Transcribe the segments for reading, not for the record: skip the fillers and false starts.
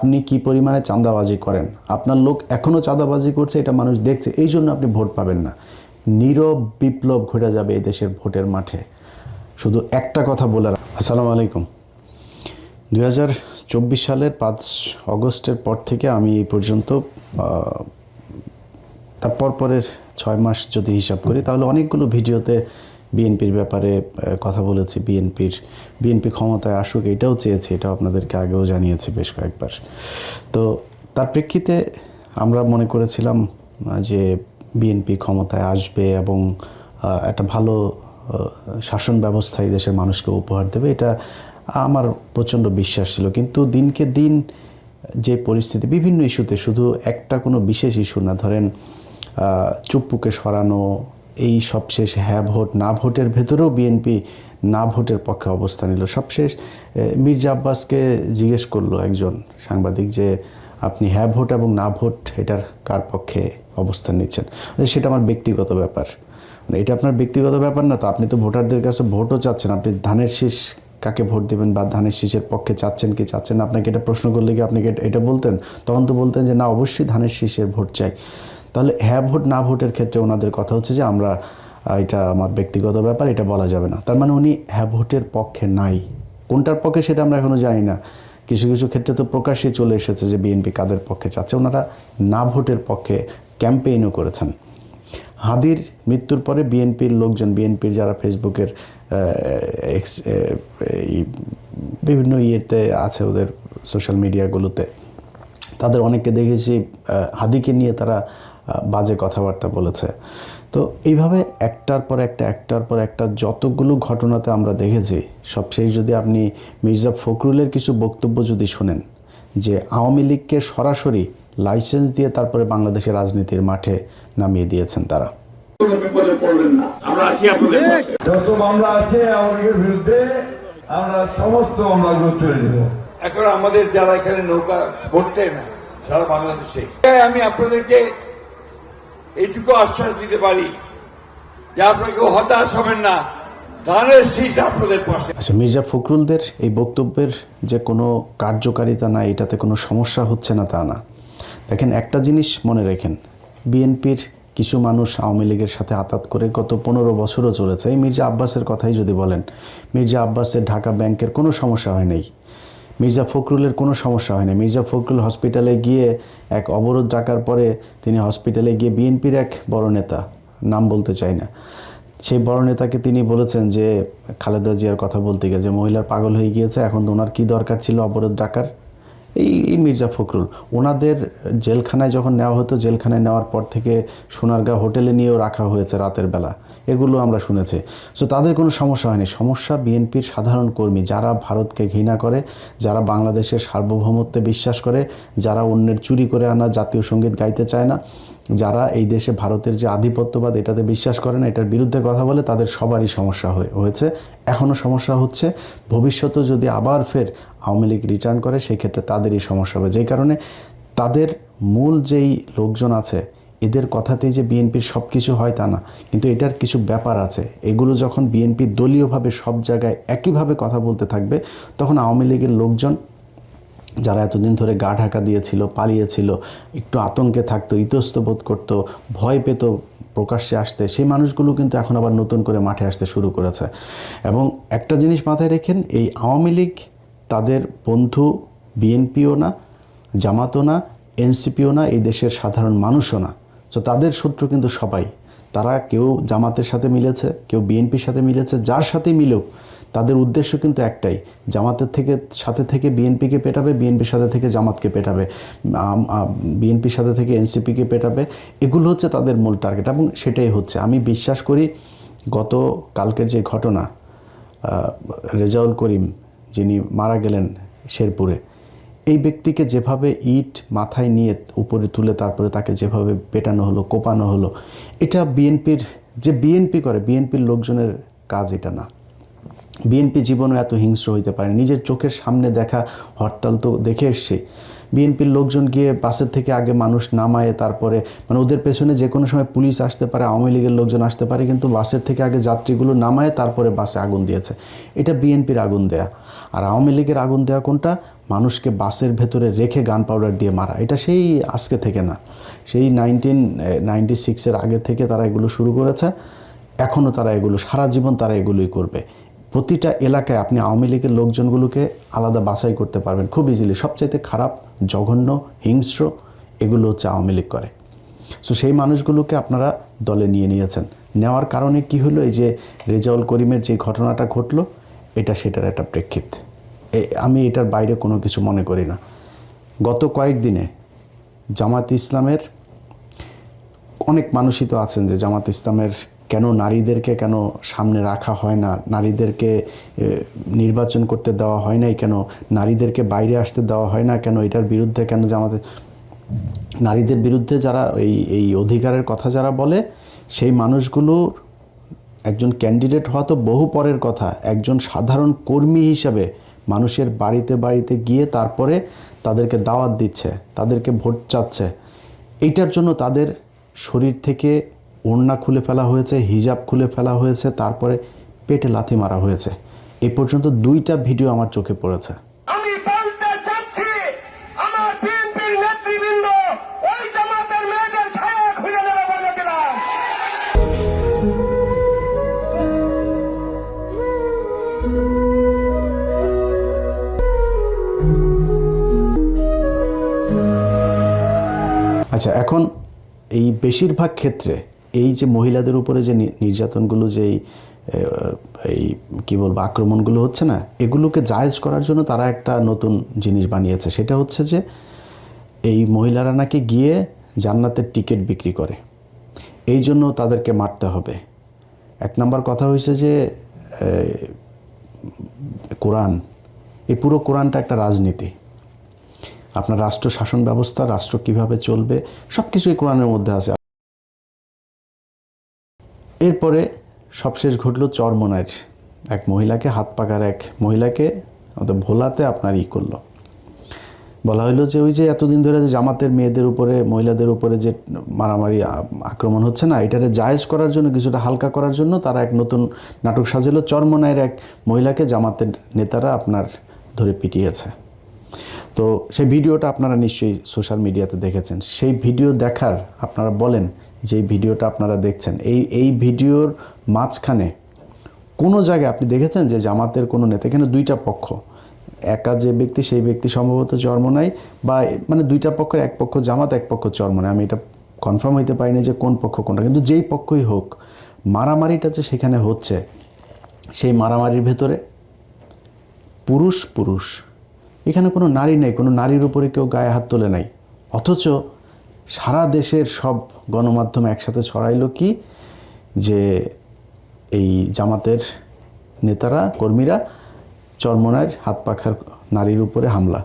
আপনি কি পরিমাণে চাঁদাবাজি করেন, আপনার লোক এখনও চাঁদাবাজি করছে, এটা মানুষ দেখছে, এই জন্য আপনি ভোট পাবেন না। নীরব বিপ্লব ঘটে যাবে এই দেশের ভোটের মাঠে। শুধু একটা কথা বলে আসসালামু আলাইকুম। 2024 সালের 5 অগস্টের পর থেকে আমি এই পর্যন্ত তার পরের 6 মাস যদি হিসাব করি তাহলে অনেকগুলো ভিডিওতে বিএনপির ব্যাপারে কথা বলেছি। বিএনপি ক্ষমতায় আসুক এটাও চেয়েছি, এটাও আপনাদেরকে আগেও জানিয়েছি বেশ কয়েকবার। তো তার প্রেক্ষিতে আমরা মনে করেছিলাম যে বিএনপি ক্ষমতায় আসবে এবং একটা ভালো শাসন ব্যবস্থা এই দেশের মানুষকে উপহার দেবে, এটা আমার প্রচণ্ড বিশ্বাস ছিল। কিন্তু দিনকে দিন যে পরিস্থিতি, বিভিন্ন ইস্যুতে, শুধু একটা কোনো বিশেষ ইস্যু না, ধরেন চুপ্পুকে সরানো, এই সবশেষ হ্যাঁ ভোট না ভোটের ভেতরেও বিএনপি না ভোটের পক্ষে অবস্থান নিল। সবশেষ মির্জা আব্বাসকে জিজ্ঞেস করলো একজন সাংবাদিক যে আপনি হ্যাঁ ভোট এবং না ভোট এটার কার পক্ষে অবস্থান নিচ্ছেন। সেটা আমার ব্যক্তিগত ব্যাপার। এটা আপনার ব্যক্তিগত ব্যাপার না তো, আপনি তো ভোটারদের কাছে ভোটও চাচ্ছেন, আপনি ধানের শীষ কাকে ভোট দেবেন বা ধানের শীষের পক্ষে চাচ্ছেন কি চাচ্ছেন না, আপনাকে এটা প্রশ্ন করলে কি আপনি এটা বলতেন? তখন তো বলতেন যে না, অবশ্যই ধানের শীষের ভোট চাই। তাহলে হ্যাঁ ভোট না ভোটের ক্ষেত্রে ওনাদের কথা হচ্ছে যে আমরা এটা আমার ব্যক্তিগত ব্যাপার, এটা বলা যাবে না। তার মানে উনি হ্যাঁ ভোটের পক্ষে নাই। কোনটার পক্ষে সেটা আমরা এখনও জানি না। কিছু কিছু ক্ষেত্রে তো প্রকাশ্যে চলে এসেছে যে বিএনপি কাদের পক্ষে চাচ্ছে। ওনারা না ভোটের পক্ষে ক্যাম্পেইনও করেছেন। হাদির মৃত্যুর পরে বিএনপির লোকজন, বিএনপির যারা ফেসবুকের বিভিন্ন ইয়েতে আছে, ওদের সোশ্যাল মিডিয়াগুলোতে, তাদের অনেককে দেখেছি হাদিকে নিয়ে তারা বাজে কথাবার্তা বলেছে। তো এইভাবে একটার পর একটা যতগুলো ঘটনাতে আমরা দেখেছি, সবশেষ যদি আপনি মির্জা ফখরুলের কিছু বক্তব্য যদি শোনেন যে আওয়ামী লীগকে সরাসরি লাইসেন্স দিয়ে তারপরে বাংলাদেশের রাজনীতির মাঠে নামিয়ে দিয়েছেন তারা। যত মামলা আছে আওয়ামী লীগের বিরুদ্ধে আমরা সমস্ত মামলাগুলো তুলে নেব। এখন আমাদের যারা এখানে নৌকা ভরতে না সারা বাংলাদেশে, আমি আপনাদেরকে এইটুকু আশ্বাস দিতে পারি যে আপনাকে হতাশ হবেন না, ধানের শীষ আপনাদের পাশে। আচ্ছা, মির্জা ফখরুলদের এই বক্তব্যের যে কোনো কার্যকারিতা না, এটাতে কোনো সমস্যা হচ্ছে না তা না। দেখেন, একটা জিনিস মনে রেখেন, বিএনপির কিছু মানুষ আওয়ামী লীগের সাথে আতাত করে গত 15 বছরও চলেছে। এই মির্জা আব্বাসের কথাই যদি বলেন, মির্জা আব্বাসের ঢাকা ব্যাংকের কোনো সমস্যা হয় নাই, মির্জা ফখরুলের কোনো সমস্যা হয় না। মির্জা ফখরুল হসপিটালে গিয়ে এক অবরোধ ডাকার পরে তিনি হসপিটালে গিয়ে বিএনপির এক বড় নেতা, নাম বলতে চাই না, সেই বড় নেতাকে তিনি বলেছেন যে খালেদা জিয়ার কথা বলতে গিয়ে যে মহিলার পাগল হয়ে গিয়েছে, এখন তো ওনার কী দরকার ছিল অবরোধ ডাকার। এই মির্জা ফখরুল ওনাদের জেলখানায় যখন নেওয়া হতো, জেলখানায় নেওয়ার পর থেকে সোনারগাঁ হোটেলে নিয়েও রাখা হয়েছে রাতের বেলা, এগুলো আমরা শুনেছি। সো তাদের কোনো সমস্যা হয়নি। সমস্যা বিএনপির সাধারণ কর্মী, যারা ভারতকে ঘৃণা করে, যারা বাংলাদেশের সার্বভৌমত্বে বিশ্বাস করে, যারা অন্যের চুরি করে আনা জাতীয় সঙ্গীত গাইতে চায় না, যারা এই দেশে ভারতের যে আধিপত্যবাদ এটাতে বিশ্বাস করে না, এটার বিরুদ্ধে কথা বলে, তাদের সবারই সমস্যা হয়েছে, এখনও সমস্যা হচ্ছে। ভবিষ্যতেও যদি আবার ফের আওয়ামী লীগ রিটার্ন করে, সেই ক্ষেত্রে তাদেরই সমস্যা হবে। যেই কারণে তাদের মূল যেই লোকজন আছে, এদের কথাতেই যে বিএনপির সব কিছু হয় তা না, কিন্তু এটার কিছু ব্যাপার আছে। এগুলো যখন বিএনপি দলীয়ভাবে সব জায়গায় একইভাবে কথা বলতে থাকবে, তখন আওয়ামী লীগের লোকজন যারা এতদিন ধরে গা ঢাকা দিয়েছিল, পালিয়েছিল, একটু আতঙ্কে থাকতো, ইতস্তত করতো, ভয় পেত প্রকাশ্যে আসতে, সেই মানুষগুলো কিন্তু এখন আবার নতুন করে মাঠে আসতে শুরু করেছে। এবং একটা জিনিস মাথায় রেখেন, এই আওয়ামী লীগ তাদের বন্ধু বিএনপিও না, জামাতও না, এনসিপিও না, এই দেশের সাধারণ মানুষও না। তো তাদের শত্রু কিন্তু সবাই। তারা কেউ জামাতের সাথে মিলেছে, কেউ বিএনপির সাথে মিলেছে, যার সাথে মিলেও তাদের উদ্দেশ্য কিন্তু একটাই, জামাতের সাথে থেকে বিএনপিকে পেটাবে, বিএনপির সাথে থেকে জামাতকে পেটাবে, বিএনপির সাথে থেকে এনসিপিকে পেটাবে। এগুলো হচ্ছে তাদের মূল টার্গেট এবং সেটাই হচ্ছে। আমি বিশ্বাস করি গত কালকের যে ঘটনা, রেজাউল করিম যিনি মারা গেলেন শেরপুরে, এই ব্যক্তিকে যেভাবে ইট মাথায় নিয়ে উপরে তুলে তারপরে তাকে যেভাবে পেটানো হলো, কোপানো হলো, এটা বিএনপি করে, বিএনপির লোকজনের কাজ এটা না। বিএনপি জীবনও এত হিংস্র হইতে পারে। নিজের চোখের সামনে দেখা হরতাল তো দেখে এসছে। বিএনপির লোকজন গিয়ে বাসের থেকে আগে মানুষ নামায়, তারপরে মানে ওদের পেছনে যে কোনো সময় পুলিশ আসতে পারে, আওয়ামী লীগের লোকজন আসতে পারে, কিন্তু বাসের থেকে আগে যাত্রীগুলো নামায় তারপরে বাসে আগুন দিয়েছে। এটা বিএনপির আগুন দেয়া। আর আওয়ামী লীগের আগুন দেয়া কোনটা? মানুষকে বাসের ভেতরে রেখে গান পাউডার দিয়ে মারা, এটা সেই আজকে থেকে না, সেই 1996-এর আগে থেকে তারা এগুলো শুরু করেছে। এখনও তারা এগুলো সারা জীবন তারা এগুলোই করবে। প্রতিটা এলাকায় আপনি আওয়ামী লীগের লোকজনগুলোকে আলাদা বাছাই করতে পারবেন খুব ইজিলি। সবচাইতে খারাপ, জঘন্য, হিংস্র এগুলো হচ্ছে আওয়ামী লীগ করে। সো সেই মানুষগুলোকে আপনারা দলে নিয়েছেন। নেওয়ার কারণে কি হলো, এই যে রেজাউল করিমের যে ঘটনাটা ঘটলো, এটা সেটার একটা প্রেক্ষিত। আমি এটার বাইরে কোনো কিছু মনে করি না। গত কয়েকদিনে জামাত ইসলামের অনেক মানুষই তো আছেন যে জামাত ইসলামের কেন নারীদেরকে কেন সামনে রাখা হয় না, নারীদেরকে নির্বাচন করতে দেওয়া হয় নাই কেন, নারীদেরকে বাইরে আসতে দেওয়া হয় না কেন, এটার বিরুদ্ধে কেন জামাতে, নারীদের বিরুদ্ধে যারা এই অধিকারের কথা যারা বলে, সেই মানুষগুলোর একজন ক্যান্ডিডেট হওয়া তো বহু পরের কথা। একজন সাধারণ কর্মী হিসাবে মানুষের বাড়িতে বাড়িতে গিয়ে তারপরে তাদেরকে দাওয়াত দিচ্ছে, তাদেরকে ভোট চাচ্ছে। এইটার জন্য তাদের শরীর থেকে ওড়না খুলে ফেলা হয়েছে, হিজাব খুলে ফেলা হয়েছে, তারপরে পেটে লাথি মারা হয়েছে। এই পর্যন্ত 2টা ভিডিও আমার চোখে পড়েছে। আমি বলতে চাচ্ছি, আমার বিএনপির নেতৃবৃন্দ ওই জামাতের মেয়েদের ছায়া খুঁজে দেবে বলে দিলাম। আচ্ছা, এখন এই বেশিরভাগ ক্ষেত্রে এই যে মহিলাদের উপরে যে নির্যাতনগুলো, যেই এই কী বলবো আক্রমণগুলো হচ্ছে না, এগুলোকে জায়েজ করার জন্য তারা একটা নতুন জিনিস বানিয়েছে। সেটা হচ্ছে যে এই মহিলারা নাকি গিয়ে জান্নাতের টিকিট বিক্রি করে, এই জন্য তাদেরকে মারতে হবে। 1 নম্বর কথা হয়েছে যে কোরআন, এই পুরো কোরআনটা একটা রাজনীতি। আপনার রাষ্ট্র শাসন ব্যবস্থা, রাষ্ট্র কিভাবে চলবে, সব কিছুই কোরআনের মধ্যে আছে। এরপরে সবশেষ ঘটল চরমনাইয়ের এক মহিলাকে, হাত পাকার এক মহিলাকে ভোলাতে আপনার করলো। বলা হলো যে ওই যে এতদিন ধরে যে জামাতের মেয়েদের উপরে, মহিলাদের উপরে যে মারামারি আক্রমণ হচ্ছে না, এটারে জায়েজ করার জন্য, কিছুটা হালকা করার জন্য তারা এক নতুন নাটক সাজালো। চরমনাইয়ের এক মহিলাকে জামাতের নেতারা আপনার ধরে পিটিয়েছে। তো সেই ভিডিওটা আপনারা নিশ্চয়ই সোশ্যাল মিডিয়াতে দেখেছেন। সেই ভিডিও দেখার আপনারা বলেন যে এই ভিডিওটা আপনারা দেখছেন, এই ভিডিওর মাঝখানে কোনো জায়গায় আপনি দেখেছেন যে জামাতের কোনো নেতা, এখানে 2টা পক্ষ, একা যে ব্যক্তি সেই ব্যক্তি সম্ভবত চরমনাই, বা মানে 2টা পক্ষের, এক পক্ষ জামাত, এক পক্ষ চরমনাই, আমি এটা কনফার্ম হইতে পারিনি যে কোন পক্ষ কোনটা, কিন্তু যেই পক্ষই হোক, মারামারিটা যে সেখানে হচ্ছে, সেই মারামারির ভেতরে পুরুষ, এখানে কোনো নারী নেই, কোনো নারীর উপরে কেউ গায়ে হাত তোলে নাই। অথচ সারা দেশের সব গণমাধ্যম একসাথে ছড়াইলো কি, যে এই জামাতের নেতারা, কর্মীরা চরমনাইয়ের হাত পাখার নারীর উপরে হামলা।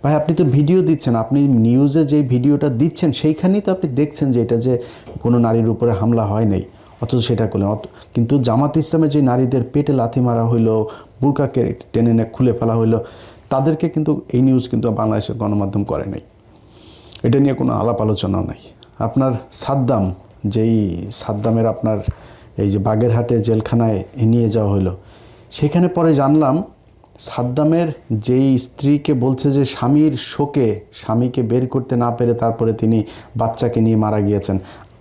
ভাই, আপনি তো ভিডিও দিচ্ছেন, আপনি নিউজে যে ভিডিওটা দিচ্ছেন সেইখানেই তো আপনি দেখছেন যে এটা যে কোনো নারীর উপরে হামলা হয় নাই, অথচ সেটা করলেন। কিন্তু জামাত ইসলামের যে নারীদের পেটে লাথি মারা হইলো, বুরকাকে টেনে খুলে ফেলা হইলো, তাদেরকে কিন্তু এই নিউজ কিন্তু বাংলাদেশের গণমাধ্যম করে নাই। এটা নিয়ে কোনো আলাপ আলোচনাও নাই। আপনার সাদ্দামের আপনার এই যে বাগেরহাটে জেলখানায় নিয়ে যাওয়া হলো, সেখানে পরে জানলাম সাদ্দামের যেই স্ত্রীকে বলছে যে স্বামীর শোকে স্বামীকে বের করতে না পেরে তারপরে তিনি বাচ্চাকে নিয়ে মারা গিয়েছেন।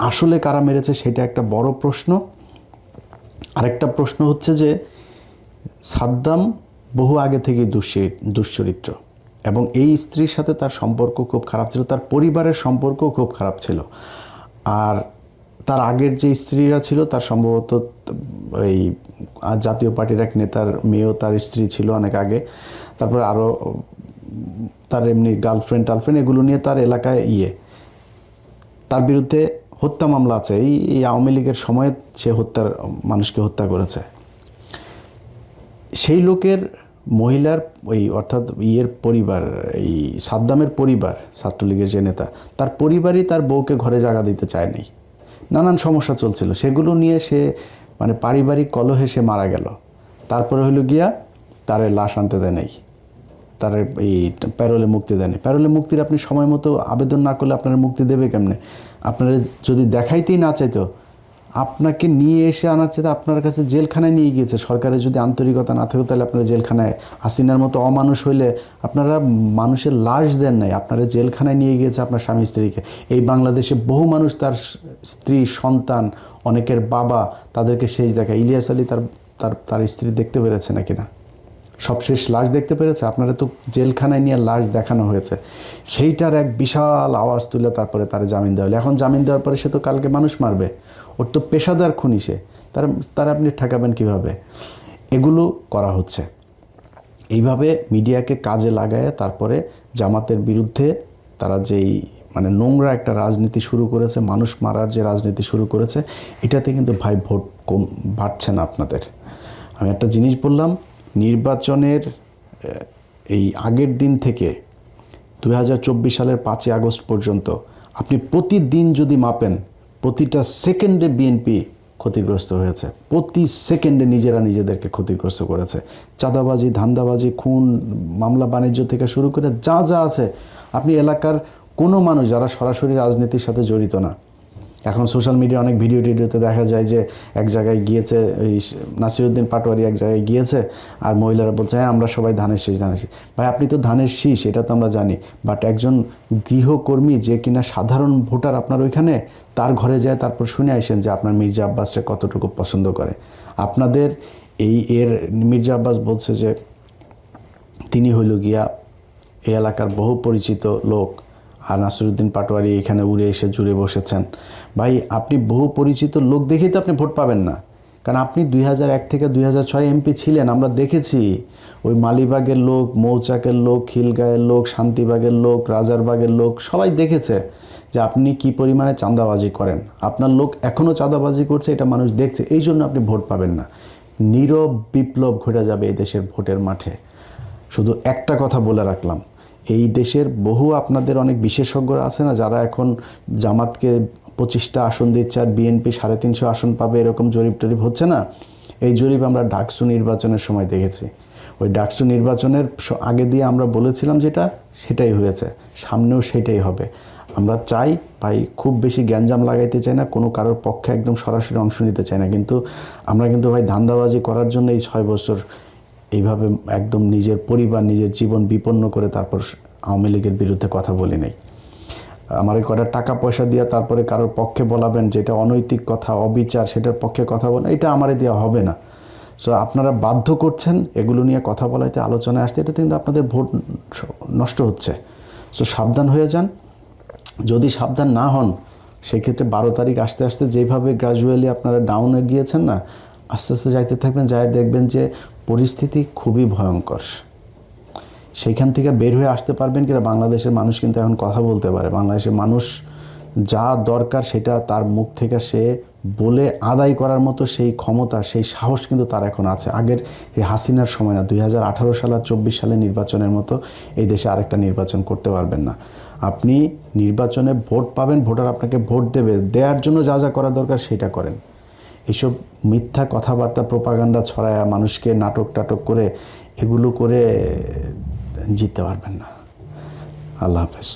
আসলে কারা মেরেছে সেটা একটা বড় প্রশ্ন। আরেকটা প্রশ্ন হচ্ছে যে সাদ্দাম বহু আগে থেকেই দুশ্চরিত্র, এবং এই স্ত্রীর সাথে তার সম্পর্ক খুব খারাপ ছিল, তার পরিবারের সম্পর্ক খুব খারাপ ছিল। আর তার আগের যে স্ত্রীরা ছিল, তার সম্ভবত এই জাতীয় পার্টির এক নেতার মেয়েও তার স্ত্রী ছিল অনেক আগে। তারপরে আরও তার এমনি গার্লফ্রেন্ড এগুলো নিয়ে তার এলাকায় তার বিরুদ্ধে হত্যা মামলা আছে। এই আওয়ামী লীগের সময়ে সে মানুষকে হত্যা করেছে। সেই লোকের মহিলার অর্থাৎ পরিবার, এই সাদ্দামের পরিবার, ছাত্রলীগের যে নেতা, তার পরিবারই তার বউকে ঘরে জায়গা দিতে চায় নাই। নানান সমস্যা চলছিল, সেগুলো নিয়ে সে মানে পারিবারিক কলহে সে মারা গেল। তারপরে হলো গিয়া তার লাশ আনতে দেয় নাই, তার এই প্যারোলে মুক্তি দেয়নি। প্যারোলে মুক্তির আপনি সময় মতো আবেদন না করলে আপনার মুক্তি দেবে কেমনে? আপনারা যদি দেখাইতেই না চাইতো, আপনাকে নিয়ে এসে আনার চেয়ে আপনার কাছে জেলখানায় নিয়ে গিয়েছে। সরকারের যদি আন্তরিকতা না থাকে তাহলে আপনারা জেলখানায়, হাসিনার মতো অমানুষ হইলে আপনারা মানুষের লাশ দেন নাই, আপনারা জেলখানায় নিয়ে গিয়েছে আপনার স্বামী স্ত্রীকে। এই বাংলাদেশে বহু মানুষ তার স্ত্রী, সন্তান, অনেকের বাবা তাদেরকে শেষ দেখা। ইলিয়াস আলী তার স্ত্রী দেখতে পেরেছে নাকি না? সবশেষ লাশ দেখতে পেরেছে? আপনারা তো জেলখানায় নিয়ে লাশ দেখানো হয়েছে। সেইটার এক বিশাল আওয়াজ তুলে তারপরে তারা জামিন দেওয়া হলো। এখন জামিন দেওয়ার পরে সে তো কালকে মানুষ মারবে। ওর তো পেশাদার খুনি সে। তারা আপনি ঠেকাবেন কিভাবে? এগুলো করা হচ্ছে। এইভাবে মিডিয়াকে কাজে লাগায় তারপরে জামাতের বিরুদ্ধে তারা যেই মানে নোংরা একটা রাজনীতি শুরু করেছে, মানুষ মারার যে রাজনীতি শুরু করেছে, এটাতে কিন্তু ভাই ভোট কম বাড়ছে না আপনাদের। আমি একটা জিনিস বললাম, নির্বাচনের এই আগের দিন থেকে 2024 সালের 5ই আগস্ট পর্যন্ত আপনি প্রতিদিন যদি মাপেন, প্রতিটা সেকেন্ডে বিএনপি ক্ষতিগ্রস্ত হয়েছে। প্রতি সেকেন্ডে নিজেরা নিজেদেরকে ক্ষতিগ্রস্ত করেছে। চাঁদাবাজি, ধান্দাবাজি, খুন, মামলা বাণিজ্য থেকে শুরু করে যা যা আছে, আপনি এলাকার কোনো মানুষ যারা সরাসরি রাজনীতির সাথে জড়িত না, এখন সোশ্যাল মিডিয়া অনেক ভিডিওতে দেখা যায় যে এক জায়গায় গিয়েছে, ওই নাসিরউদ্দিন পাটোয়ারি এক জায়গায় গিয়েছে আর মহিলারা বলছে হ্যাঁ আমরা সবাই ধানের শীষ। ভাই আপনি তো ধানের শীষ, এটা তো আমরা জানি, বাট একজন গৃহকর্মী যে কিনা সাধারণ ভোটার আপনার ওইখানে, তার ঘরে যায় তারপর শুনে আসেন যে আপনার মির্জা আব্বাসকে কতটুকু পছন্দ করে। আপনাদের মির্জা আব্বাস বলছে যে তিনি হইল গিয়া এই এলাকার বহু পরিচিত লোক, আর নাসিরউদ্দিন পাটোয়ারি এখানে উড়ে এসে জুড়ে বসেছেন। ভাই আপনি বহু পরিচিত লোক দেখেই তো আপনি ভোট পাবেন না, কারণ আপনি 2001 থেকে 2006 এমপি ছিলেন। আমরা দেখেছি ওই মালিবাগের লোক, মৌচাকের লোক, খিলগাঁয়ের লোক, শান্তিবাগের লোক, রাজারবাগের লোক সবাই দেখেছে যে আপনি কি পরিমাণে চাঁদাবাজি করেন। আপনার লোক এখনও চাঁদাবাজি করছে, এটা মানুষ দেখছে, এই জন্য আপনি ভোট পাবেন না। নীরব বিপ্লব ঘটে যাবে এই দেশের ভোটের মাঠে। শুধু একটা কথা বলে রাখলাম, এই দেশের বহু আপনাদের অনেক বিশেষজ্ঞরা আছে না, যারা এখন জামাতকে 25টা আসন দিচ্ছে আর বিএনপি 350 আসন পাবে, এরকম জরিপ টরিপ হচ্ছে না? এই জরিপ আমরা ডাকসু নির্বাচনের সময় দেখেছি। ওই ডাকসু নির্বাচনের আগে দিয়ে আমরা বলেছিলাম যেটা, সেটাই হয়েছে, সামনেও সেটাই হবে। আমরা চাই ভাই, খুব বেশি গ্যাঞ্জাম লাগাইতে চাই না, কোনো কারোর পক্ষে একদম সরাসরি অংশ নিতে চাই না, কিন্তু আমরা কিন্তু ভাই ধান্দাবাজি করার জন্য এই 6 বছর এইভাবে একদম নিজের পরিবার, নিজের জীবন বিপন্ন করে তারপর আওয়ামী লীগের বিরুদ্ধে কথা বলি নাই। আমার এই কটা টাকা পয়সা দিয়ে তারপরে কারোর পক্ষে বলাবেন যেটা অনৈতিক কথা, অবিচার, সেটার পক্ষে কথা বলা, এটা আমারে দেওয়া হবে না। সো আপনারা বাধ্য করছেন এগুলো নিয়ে কথা বলাইতে, আলোচনায় আসতে, এটাতে কিন্তু আপনাদের ভোট নষ্ট হচ্ছে। সো সাবধান হয়ে যান। যদি সাবধান না হন সেক্ষেত্রে 12 তারিখ আসতে আসতে যেভাবে গ্র্যাজুয়ালি আপনারা ডাউনে গিয়েছেন না, আস্তে আস্তে যাইতে থাকবেন, যায় দেখবেন যে পরিস্থিতি খুবই ভয়ঙ্কর। সেইখান থেকে বের হয়ে আসতে পারবেন কিনা, বাংলাদেশের মানুষ কিন্তু এখন কথা বলতে পারে। বাংলাদেশের মানুষ যা দরকার সেটা তার মুখ থেকে সে বলে আদায় করার মতো সেই ক্ষমতা, সেই সাহস কিন্তু তার এখন আছে। আগের এই হাসিনার সময় না, 2018 সাল আর 24 সালের নির্বাচনের মতো এই দেশে আরেকটা নির্বাচন করতে পারবেন না। আপনি নির্বাচনে ভোট পাবেন, ভোটার আপনাকে ভোট দেবে, দেওয়ার জন্য যা যা করা দরকার সেটা করেন। এইসব মিথ্যা কথাবার্তা, প্রোপাগান্ডা ছড়ায়া মানুষকে নাটক টাটক করে এগুলো করে জিততে পারবেন না। আল্লাহ হাফেজ।